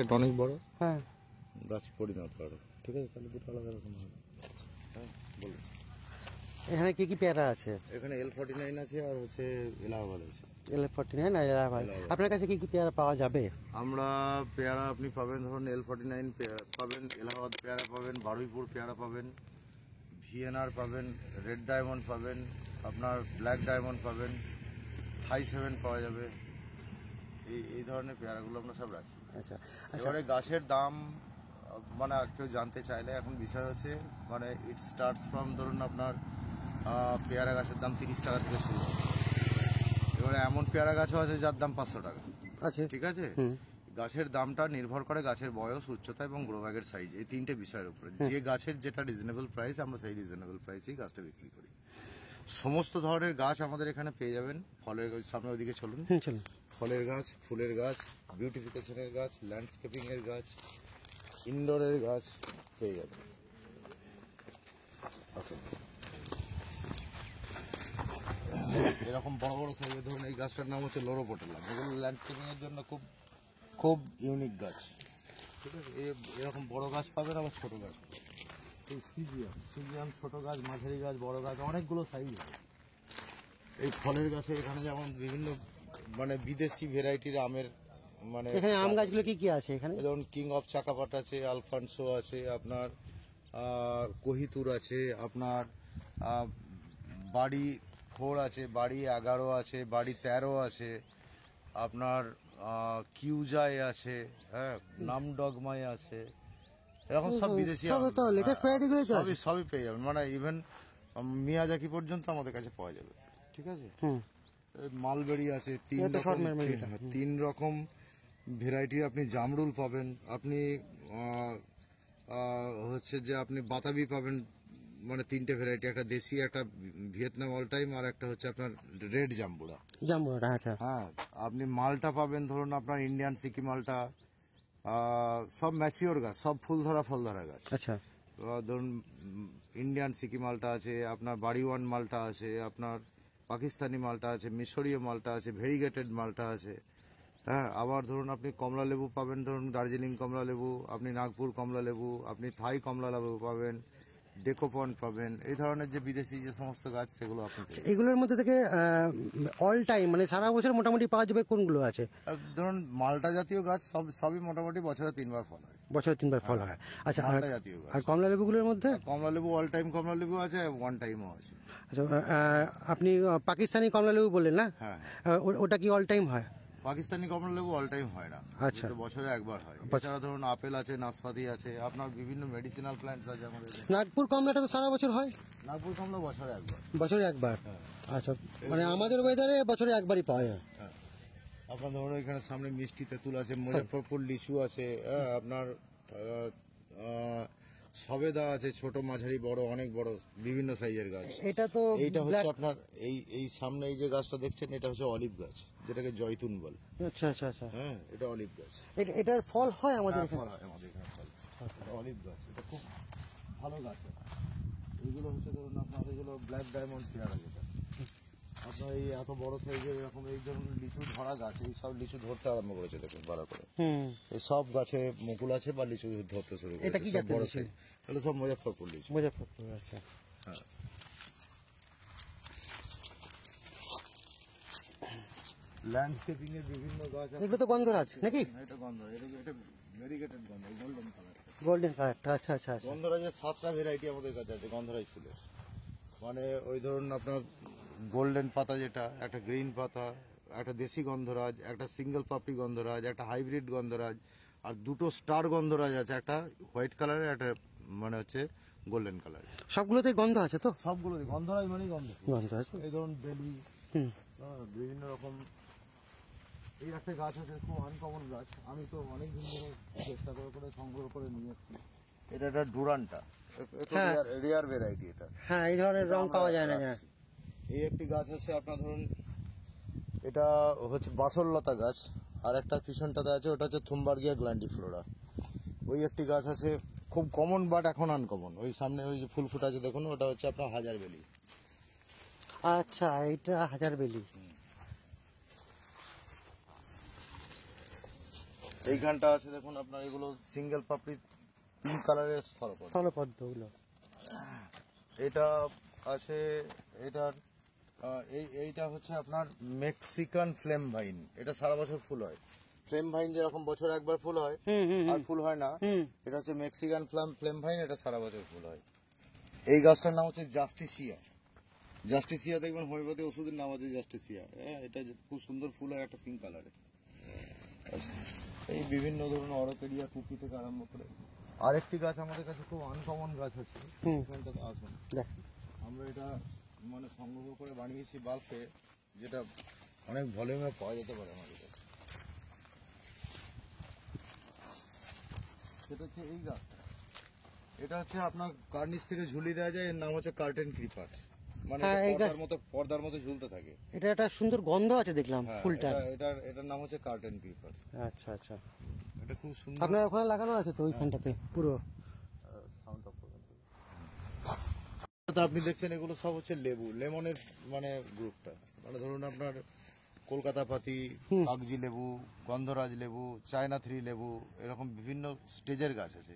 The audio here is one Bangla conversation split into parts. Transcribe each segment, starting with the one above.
এটা অনেক বড়। হ্যাঁ, গাছ পরিণত করো, ঠিক আছে, তাহলে দুটো আলাদা রকম হবে। হ্যাঁ বলুন। এখানে কি কি পেয়ারা আছে? এখানে L49 আছে আর হচ্ছে এলাহাবাদ আছে। L49 আর এলাহাবাদ। আপনার কাছে কি কি পেয়ারা পাওয়া যাবে? আমরা পেয়ারা আপনি পাবেন, ধরুন L49 পাবেন, এলাহাবাদ পেয়ারা পাবেন, বারুইপুর পেয়ারা পাবেন, ভিএনআর পাবেন, রেড ডায়মন্ড পাবেন, আপনার ব্ল্যাক ডায়মন্ড পাবেন, থাই 7 পাওয়া যাবে। এই ধরনের পেয়ারাগুলো আমরা সব রাখি। আচ্ছা, এবারে গাছের দাম মানে কেউ জানতে চাইলে এখন বিষয় হচ্ছে মানে ইট স্টার্টস ফ্রম, ধরুন আপনার পেয়ারা গাছের দাম 30 টাকা থেকে শুরু হয়। এবারে এমন পেয়ারা গাছও আছে যার দাম 500 টাকা। আচ্ছা, ঠিক আছে। গাছের দামটা নির্ভর করে গাছের বয়স, উচ্চতা এবং গ্রো ব্যাগের সাইজ, এই তিনটে বিষয়ের উপরে। যে গাছের যেটা রিজনেবল প্রাইস, আমরা সেই রিজনেবল প্রাইসেই গাছটা বিক্রি করি। সমস্ত ধরনের গাছ আমাদের এখানে পেয়ে যাবেন। ফলের সামনে ওইদিকে চলুন। চলুন। ফলের গাছ, ফুলের গাছ, বিউটিফিকেশনের গাছ, ল্যান্ডস্কেপিং এর গাছ, ইনডোরের গাছ পেয়ে যাবেন। এরকম বড় বড় সাইজের, ধরুন এই গাছটার নাম হচ্ছে লোরোপোটেলা, যেগুলো ল্যান্ডস্কেপিং এর জন্য খুব খুব ইউনিক গাছ। ঠিক আছে। এরকম বড় গাছ পাবেন, আবার ছোট গাছ পাবেন। এই সিজিয়াম ছোট গাছ, মাঝারি গাছ, বড় গাছ, অনেকগুলো সাইজ আছে। এই ফলের গাছে এখানে যেমন বিভিন্ন মানে বিদেশি ভ্যারাইটির আমের মানে এখানে আম গাছগুলো কি কি আছে এখানে? যেমন কিং অফ চাকাপাট আছে, আলফানসো আছে, আপনার কোহিতুর আছে, আপনার বাড়ি 4 আছে, বাড়ি 11 আছে, বাড়ি 13 আছে, আপনার কিউজাই আছে, হ্যাঁ, নামডগমাই আছে। এরকম সব বিদেশি সবই পেয়ে যাবেন, মানে ইভেন মিয়াজাকি পর্যন্ত আমাদের কাছে পাওয়া যাবে। ঠিক আছে। মালবেরি আছে, 3 রকম ভ্যারাইটির আপনি জামরুল পাবেন, আপনি হচ্ছে যে আপনি বাতাবি পাবেন, মানে 3টে ভ্যারাইটি, একটা দেশি, একটা ভিয়েতনাম অল টাইম, আর একটা হচ্ছে আপনার রেড জাম্বুরা। আচ্ছা। হ্যাঁ, আপনি মালটা পাবেন, ধরুন আপনার ইন্ডিয়ান সিকি মালটা, সব ম্যাচিওর গাছ, সব ফুল ধরা গাছ। আচ্ছা। ধরুন ইন্ডিয়ান সিকি মালটা আছে, আপনার বাড়ি 1 মালটা আছে, আপনার পাকিস্তানি মালটা আছে, মিশরীয় মালটা আছে, ভেরিগেটেড মালটা আছে। হ্যাঁ, আবার ধরুন আপনি কমলা লেবু পাবেন, ধরুন দার্জিলিং কমলা লেবু, আপনি নাগপুর কমলা লেবু, আপনি থাই কমলা লেবু পাবেন, ডেকোপন পাবেন। এই ধরনের যে বিদেশি যে সমস্ত গাছ, সেগুলো আপনি এগুলোর মধ্যে থেকে অল টাইম মানে সারা বছর মোটামুটি পাওয়া যাবে কোনগুলো আছে? ধরুন মালটা জাতীয় গাছ সবই মোটামুটি বছরে 3বার ফল হয়। বছরে 3বার ফল হয়। আচ্ছা, মালটা জাতীয় গাছ। আর কমলা লেবুগুলোর মধ্যে? কমলা লেবু অল টাইম কমলা লেবু আছে, 1 টাইমও আছে। আচ্ছা, আপনি পাকিস্তানি কমলা লেবু বললেন না? হ্যাঁ। ওটা কি অল টাইম হয়? পাকিস্তানি কমলা লেবু অল টাইম হয় না। আচ্ছা, বছরে 1বার হয়। এছাড়া ধরুন আপেল আছে, নাশপাতি আছে, আপনার বিভিন্ন মেডিসিনাল প্ল্যান্টস আছে আমাদের। নাগপুর কমলাটা তো সারা বছর হয়? নাগপুর কমলা বছরে 1বার। বছরে 1বার? আচ্ছা, মানে আমাদের ওয়েদারে বছরে 1বারই পাওয়া যায়। হ্যাঁ, আপনার ধরুন এখানে সামনে মিষ্টি তেঁতুল আছে, মুজফ্ফরপুর লিচু আছে, আপনার সবেদা আছে, ছোট, মাঝারি, বড়, অনেক বড়, বিভিন্ন সাইজের গাছ। এইটা হচ্ছে আপনার এই সামনে এই যে গাছটা দেখছেন, এটা হচ্ছে অলিভ গাছ, যেটাকে জয়তুন বলে। আচ্ছা আচ্ছা আচ্ছা। হ্যাঁ, এটা অলিভ গাছ। এটার ফল হয় আমাদের এখানে? ফল হয় আমাদের এখানে ফল। এটা অলিভ গাছ, এটা খুব ভালো গাছ। এইগুলো হচ্ছে ধরুন আপনার এগুলো ব্ল্যাক ডায়মন্ড পেয়ারা, যেটা আপনার এই এত বড় সাইজের এরকম এই ধরুন লিচু ধরা গাছ, এই সব লিচু ধরতে আরম্ভ করেছে, দেখুন ভালো করে। এই সব গাছে মুকুল আছে বা লিচু ধরতে শুরু করেছে। এটা কি জাতের বড় সাইজ? এগুলো সব মুজফ্ফরপুর লিচু। মুজফ্ফরপুর, আচ্ছা। হ্যাঁ। ল্যান্ডস্কেপিং এর বিভিন্ন গাছ আছে। এগুলো তো গন্ধরাজ নাকি? এটা গন্ধরাজ, এটা ভেরিগেটেড গন্ধ, গোল্ডেন কালার। গোল্ডেন কালারটা, আচ্ছা আচ্ছা। গন্ধরাজের 7টা ভ্যারাইটি আমাদের কাছে আছে গন্ধরাজ ফুলের। মানে ওই ধরুন আপনার গোল্ডেন পাতা, যেটা একটা গ্রিন পাতা, একটা দেশি গন্ধরাজ, একটা সিঙ্গেল পাপড়ি গন্ধরাজ, একটা হাইব্রিড গন্ধরাজ, আর 2টো স্টার গন্ধরাজ আছে, একটা হোয়াইট কালারের, একটা মানে হচ্ছে গোল্ডেন কালার। সবগুলোতে গন্ধ আছে তো? সবগুলোতে গন্ধরাজ মানে গন্ধ আছে। এই ধরুন বেলি, বিভিন্ন রকম। এই একটা গাছ আছে, খুব আনকমন গাছ, আমি তো অনেকদিন ধরে চেষ্টা করে সংগ্রহ করে নিয়ে এসেছি। এটা একটা ডুরান্টা, রেয়ার ভ্যারাইটি এটা। হ্যাঁ, এই ধরনের রং পাওয়া যায় না। এই একটি গাছ আছে আপনার, ধরুন এটা হচ্ছে বাসরলতা গাছ, আর একটা পিছনটাতে আছে, ওটা হচ্ছে থুমবার্গিয়া গ্ল্যান্ডিফ্লোরা। ওই একটি গাছ আছে খুব কমন, বাট এখন আনকমন। ওই সামনে ওই যে ফুল ফুট আছে দেখুন, ওটা হচ্ছে আপনার হাজারবেলি। আচ্ছা, এটা হাজারবেলি। এইখানটা আছে দেখুন আপনার, এগুলো সিঙ্গেল পাপড়ি পিঙ্ক কালারের স্থলপদ্ম। স্থলপদ্মগুলো। এটা আছে এটার এইটা হচ্ছে আপনার মেক্সিকান ফ্লেম ভাইন। এটা সারা বছর ফুল হয়। ফ্লেম ভাইন যেরকম বছর একবার ফুল হয় আর ফুল হয় না, এটা হচ্ছে মেক্সিকান ফ্লেম ভাইন, এটা সারা বছর ফুল হয়। এই গাছটার নাম হচ্ছে জাস্টিসিয়া। জাস্টিসিয়া দেখবেন হোমিওপ্যাথি ওষুধের নাম আছে জাস্টিসিয়া। হ্যাঁ, এটা খুব সুন্দর ফুল হয় একটা পিঙ্ক কালারের। এই বিভিন্ন ধরনের অরকেরিয়া কুকি থেকে আরম্ভ করে আরেকটি গাছ আমাদের কাছে খুব আনকমন গাছ আছে, এখানটাতে আসুন। আমরা এটা মানে সংগ্রহ করে বানিয়েছি বাল্কে, যেটা অনেক ভলিউমে পাওয়া যেতে পারে আমাদের কাছে। সেটা হচ্ছে এই গাছটা। এটা হচ্ছে আপনার কার্নিশ থেকে ঝুলিয়ে দেওয়া যায়, এর নাম হচ্ছে কার্টেন ক্রিপার। মানে হ্যাঁ, এটা পর্দার মতো ঝুলতে থাকে। এটা একটা সুন্দর গন্ধ আছে দেখলাম হ্যাঁ, ফুলটা। এটার নাম হচ্ছে কার্টেন ক্রিপার। আচ্ছা আচ্ছা। এটা খুব সুন্দর। আপনার ওখানে লাগানো আছে তো ওইখানটাতে পুরো? সাউন্ড অফ করুন। আপনি দেখছেন এগুলো সব হচ্ছে লেবু, লেমনের মানে গ্রুপটা। মানে ধরুন আপনার কলকাতা পাতি, কাগজি লেবু, গন্ধরাজ লেবু, চায়না 3 লেবু, এরকম বিভিন্ন স্টেজের গাছ আছে।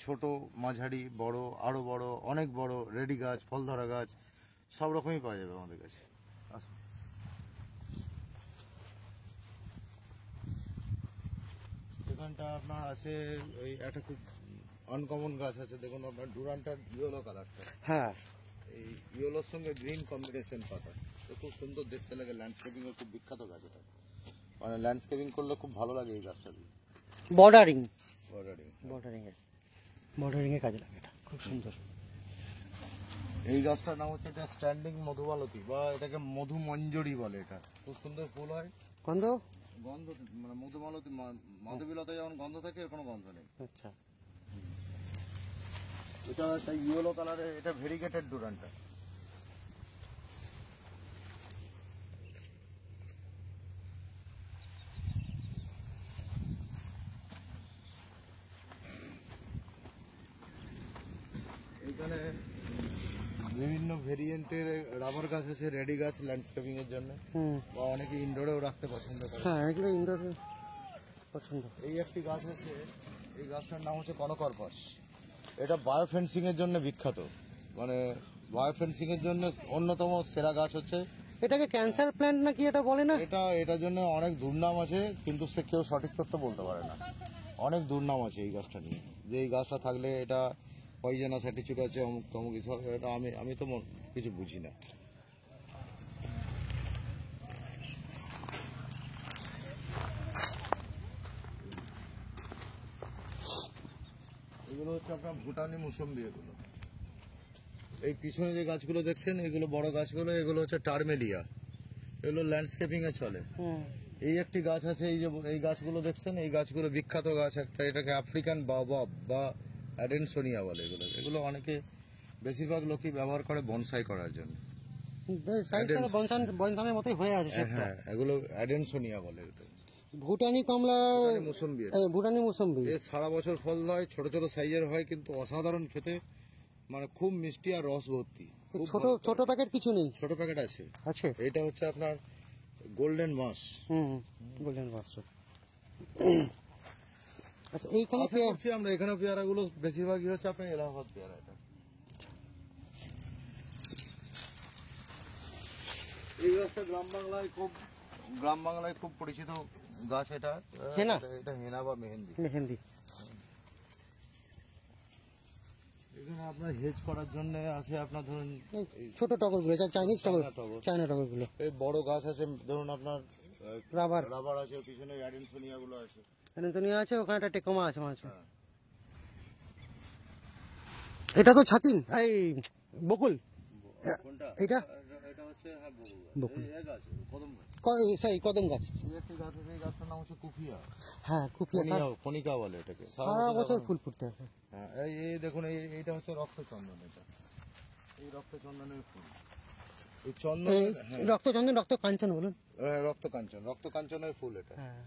ছোট, মাঝারি, বড়, আরো বড়, অনেক বড়, রেডি গাছ, ফল ধরা গাছ, সব রকমই পাওয়া যাবে আমাদের কাছে। আসুন। এখানটা আপনার আছে এই একটা খুব আনকমন গাছ আছে, দেখুন আপনার ডুরান্টার ইয়েলো কালারটা। হ্যাঁ, এই ইয়েলোর সঙ্গে গ্রিন কম্বিনেশন পাতা, তো খুব সুন্দর দেখতে লাগে। ল্যান্ডস্কেপিং এর খুব বিখ্যাত গাছ এটা। মানে ল্যান্ডস্কেপিং করলে খুব ভালো লাগে এই গাছটা দিয়ে। বর্ডারিং এ কাজে লাগে, এটা খুব সুন্দর। এই গাছটার নাম হচ্ছে এটা স্ট্যান্ডিং মধুমালতী, বা এটাকে মধু মঞ্জরি বলে। এটা খুব সুন্দর ফুল হয়। গন্ধ গন্ধ মানে মধুমালতী, মাধবীলতা যেমন গন্ধ থাকে, এর কোনো গন্ধ নেই। আচ্ছা। এটা একটা ইয়েলো কালারের, এটা ভেরিগেটেড ডুরান্টা। এখানে বিভিন্ন ভেরিয়েন্টের রাবার গাছ আছে, রেডি গাছ ল্যান্ডস্কেপিং এর জন্য, বা অনেকে ইনডোরেও রাখতে পছন্দ করে। হ্যাঁ, এগুলো ইনডোর পছন্দ। এই একটি গাছ আছে, এই গাছটার নাম হচ্ছে কনকর্পাস। এটা বায়োফেন্সিং এর জন্য বিখ্যাত। মানে বায়োফেন্সিং এর জন্য অন্যতম সেরা গাছ হচ্ছে। এটাকে ক্যান্সার প্ল্যান্ট নাকি এটা বলে না? এটার জন্য অনেক দুর্নাম আছে, কিন্তু সে কেউ সঠিক তথ্য বলতে পারে না। অনেক দুর্নাম আছে এই গাছটা নিয়ে, যে এই গাছটা থাকলে এটা পয়জনাস অ্যাটিচিউড আছে, অমুক তমুক কিছু হবে। এটা আমি তো কিছু বুঝি না। এগুলো হচ্ছে আপনার ভুটানি মুসম্বি। এগুলো এই পিছনে যে গাছগুলো দেখছেন, এগুলো বড় গাছগুলো, এগুলো হচ্ছে টার্মেলিয়া। এগুলো ল্যান্ডস্কেপিং এ চলে। এই একটি গাছ আছে, এই যে এই গাছগুলো দেখছেন, এই গাছগুলো বিখ্যাত গাছ একটা। এটাকে আফ্রিকান বাওবাব বা অ্যাডেনসোনিয়া বলে। এগুলো অনেকে, বেশিরভাগ লোকই ব্যবহার করে বনসাই করার জন্য। সাইজটা বনসানের মতোই হয়ে আছে সেটা। হ্যাঁ, এগুলো অ্যাডেনসোনিয়া বলে। এটা ভুটানি কমলা, মুসম্বি। ভুটানি মৌসুম্বি। এ সারা বছর ফল হয়, ছোট ছোট সাইজের হয়, কিন্তু অসাধারণ খেতে। মানে খুব মিষ্টি আর রস ভর্তি। খুব ছোট ছোট প্যাকেট কিছু নেই? ছোট প্যাকেট আছে। আছে। এটা হচ্ছে আপনার গোল্ডেন মাস। গোল্ডেন মাস। আচ্ছা, এইখানে আশা করছি আমরা এখানে পেয়ারাগুলো বেশিরভাগই হচ্ছে আপনার এলাহাবাদ পেয়ারা। এটা এই গাছটা গ্রাম বাংলায় খুব পরিচিত গাছ। এটা হেনা? এটা হেনা বা মেহেন্দি। মেহেন্দি। এখানে আপনার হেজ করার জন্য আছে আপনার, ধরুন ছোট টগরগুলো, চাইনিজ টগর, চায়না টগরগুলো। এই বড় গাছ আছে, ধরুন আপনার রাবার আছে, পিছনে অ্যাডেনসোনিয়া গুলো আছে। অ্যাডেনসোনিয়া আছে, ওখানে একটা টেকোমা আছে মাঝে। এটা তো ছাতিম, এই বকুল। কোনটা? এটা হচ্ছে বকুল। এই গাছ কদম গাছ। সেই কদম গাছ। এই একটি গাছ আছে, এই গাছটার নাম হচ্ছে কুফিয়া। হ্যাঁ, কুপিয়া। কনিকা বলে এটাকে। সারা বছর ফুল ফুটতে থাকে। হ্যাঁ, এই দেখুন, এইটা হচ্ছে রক্তচন্দন। এটা এই রক্তচন্দনের ফুল। এই চন্দন, রক্তচন্দন, রক্ত কাঞ্চন বলুন। রক্তকাঞ্চনের ফুল এটা। হ্যাঁ,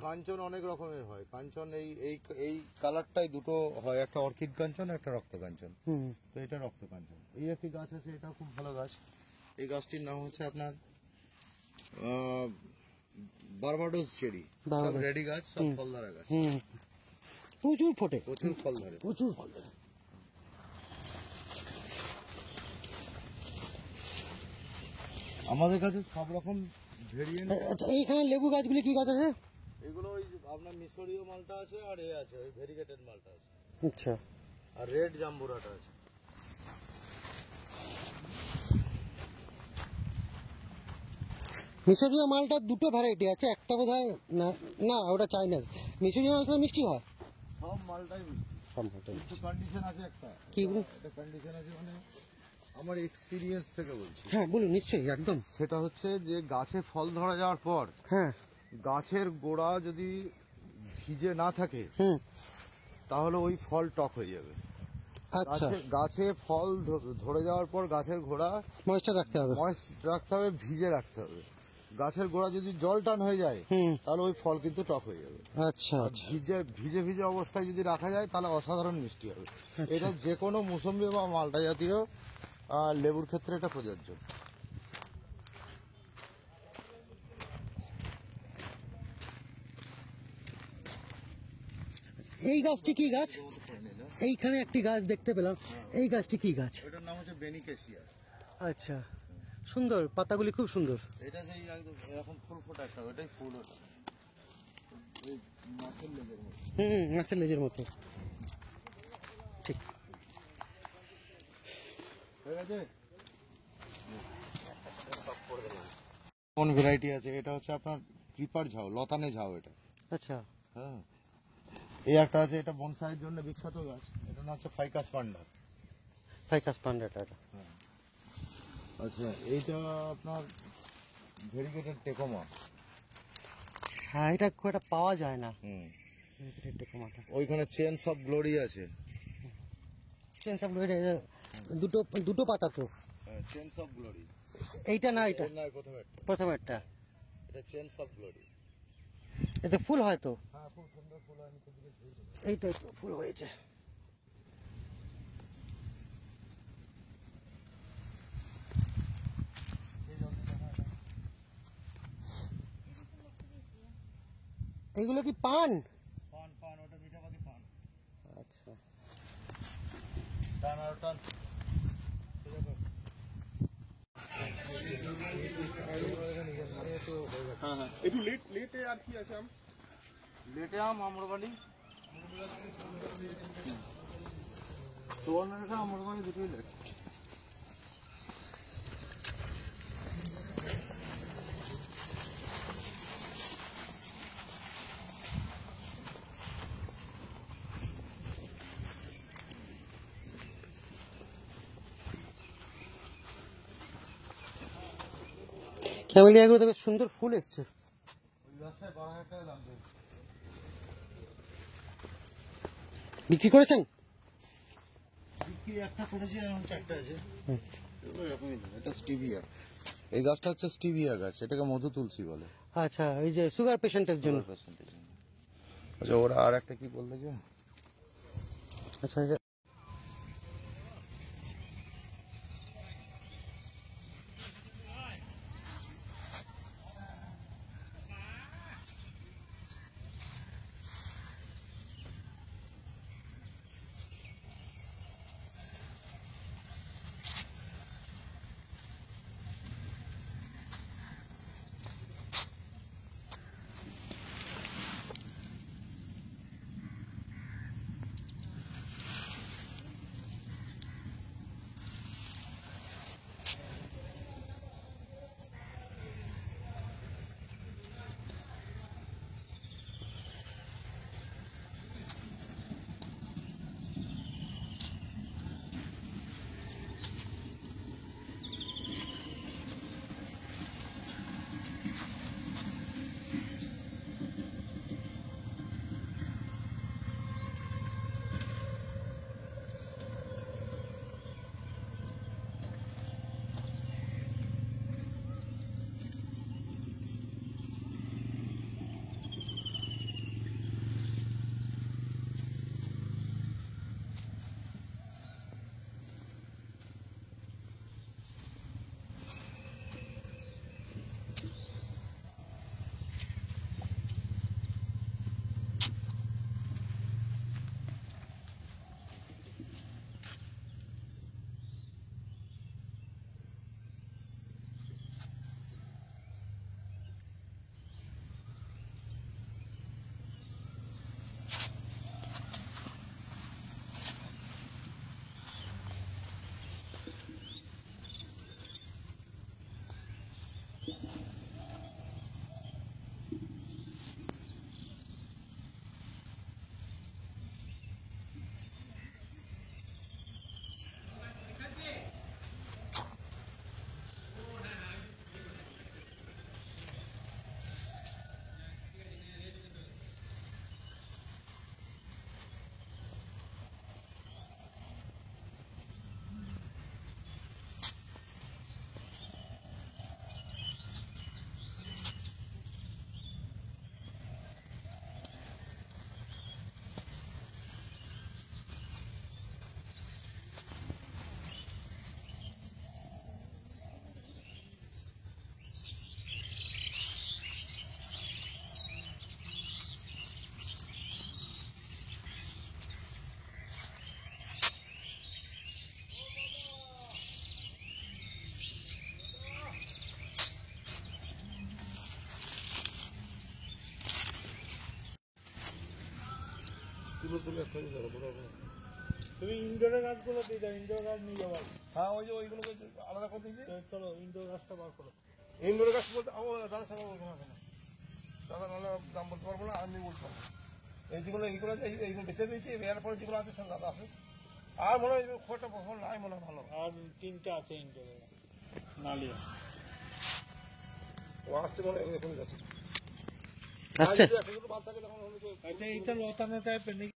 কাঞ্চন অনেক রকমের হয়। কাঞ্চন এই কালারটাই দুটো হয়, একটা অর্কিড কাঞ্চন, একটা রক্ত কাঞ্চন। তো এটা রক্ত কাঞ্চন। এই একটি গাছ আছে, এটা খুব ভালো গাছ। এই গাছটির নাম হচ্ছে আপনার বারবাডোস চেরি, সব বারবাডোস। রেডি গাছ, সব ফল ধরা গাছ, হুম, প্রচুর ফোটে, প্রচুর ফল ধরে। প্রচুর ফল ধরে। আমাদের কাছে সব রকম ভেরিয়েন্ট। আচ্ছা, এইখানে লেবু গাছগুলি কি গাছ আছে? এগুলো ওই যে আপনার মিশরীয় মালটা আছে, আর এ আছে ওই ভেরিগেটেড মালটা আছে, আচ্ছা, আর রেড জাম্বুরাটা আছে। মিশরীয় মালটা দুটো ভ্যারাইটি আছে, একটা বোধ হয় না, না ওটা চাইনাজ। মিশরীয় মালটা মিষ্টি হয়, সব মালটাই মিষ্টি। সব মালটাই। কিছু কন্ডিশন আছে একটা, কি বলুন? একটা কন্ডিশন আছে, মানে আমার এক্সপিরিয়েন্স থেকে বলছি। হ্যাঁ বলুন, নিশ্চয়ই, একদম। সেটা হচ্ছে যে গাছে ফল ধরা যাওয়ার পর হ্যাঁ, গাছের গোড়া যদি ভিজে না থাকে হুম, তাহলে ওই ফল টক হয়ে যাবে। আচ্ছা, গাছে ফল ধরে যাওয়ার পর গাছের গোড়া ময়েশ্চার রাখতে হবে। ময়েস্ট রাখতে হবে, ভিজে রাখতে হবে। গাছের গোড়া যদি জল টান হয়ে যায় হুম, তাহলে ওই ফল কিন্তু টক হয়ে যাবে। আচ্ছা আর আচ্ছা, ভিজে ভিজে ভিজে অবস্থায় যদি রাখা যায় তাহলে অসাধারণ মিষ্টি হবে। এটা যে কোনো মুসম্বি বা মালটা জাতীয় লেবুর ক্ষেত্রে এটা প্রযোজ্য। এই গাছটি কি গাছ? এইখানে একটি গাছ দেখতে পেলাম, এই গাছটি কি গাছ? এটার নাম হচ্ছে বেনিকেশিয়া। আচ্ছা, সুন্দর, পাতাগুলি খুব সুন্দর। এটা যে একদম এরকম ফুল ফোটা একটা, ওটাই ফুল, ওটা এই মাছের লেজের মতো। হুম, মাছের লেজের মতো, ঠিক। ঠিক আছে। কোন ভ্যারাইটি আছে? এটা হচ্ছে আপনার ক্রিপার ঝাউ, লতানে ঝাউ এটা। আচ্ছা, হ্যাঁ, এই একটা আছে, এটা বনসাইয়ের জন্য বিখ্যাত গাছ, এটা নাম হচ্ছে ফাইকাস পান্ডা। ফাইকাস পান্ডাটা এটা। আচ্ছা, এইটা আপনার ভেরিগেটেড টেকোমা। হ্যাঁ, এটা খুব একটা পাওয়া যায় না, হুম, টেকোমাটা। ওইখানে চেন্স অফ গ্লোরি আছে। দুটো দুটো পাতা তো, চেন্স অফ গ্লোরি। এইটা না, এটা নয়, প্রথমেরটা। প্রথমেরটা। এটা চেন্স অফ গ্লোরি। এতে ফুল হয় তো? হ্যাঁ, খুব সুন্দর ফুল হয়, নিচের দিকে ঝুল ঝুল। এইটা একটু ফুল হয়েছে। এইগুলো কি পান? পান, পান, ওটা মিঠাপাতি পান। আচ্ছা, টান আর টান। হ্যাঁ হ্যাঁ, একটু লেটে আর কি আছে আম? লেটে আম, আম্রপালি, সুবর্ণরেখা, আম্রপালি দুটোই লেট। ক্যামেলিয়াগুলোতে বেশ সুন্দর ফুল এসছে। ওই গাছটায় 12,000 টাকা দাম দেবে। বিক্রি করেছেন? বিক্রি একটা করেছি, এখন 4টা আছে। এগুলো এরকমই দাম। এটা স্টিভিয়া, এই গাছটা হচ্ছে স্টিভিয়া গাছ, এটাকে মধু তুলসী বলে। আচ্ছা, এই যে সুগার পেশেন্টের জন্য। আচ্ছা, ওরা আর একটা কি বললে যে, আচ্ছা, এটা তুমি ইনডোরের গাছগুলো দিয়ে দাও, ইনডোর গাছ নিয়ে যাবো। হ্যাঁ ওই যে ওইগুলোকে আলাদা করে দিয়েছি। তো চলো ইনডোর গাছটা বার করো। ইনডোর গাছ বলতে ও দাদার সঙ্গে বলবো না, দাদা নাহলে দাম বলতে পারবো না, আমি বলতে পারবো। এই যেগুলো এইগুলো আছে এইগুলো বেঁচে দিয়েছি, এরপরে যেগুলো আছে সব দাদা আছে। আর মনে হয় খোঁটা ফল নাই মনে হয় ভালো। আর তিনটা আছে ইনডোরের নালিয়া। ও আসছে মনে হয় এখন যাচ্ছে। আসছে একটা দুটো বাদ থাকে তখন হলো যে আচ্ছা এইটা লতানো টাইপের নাকি?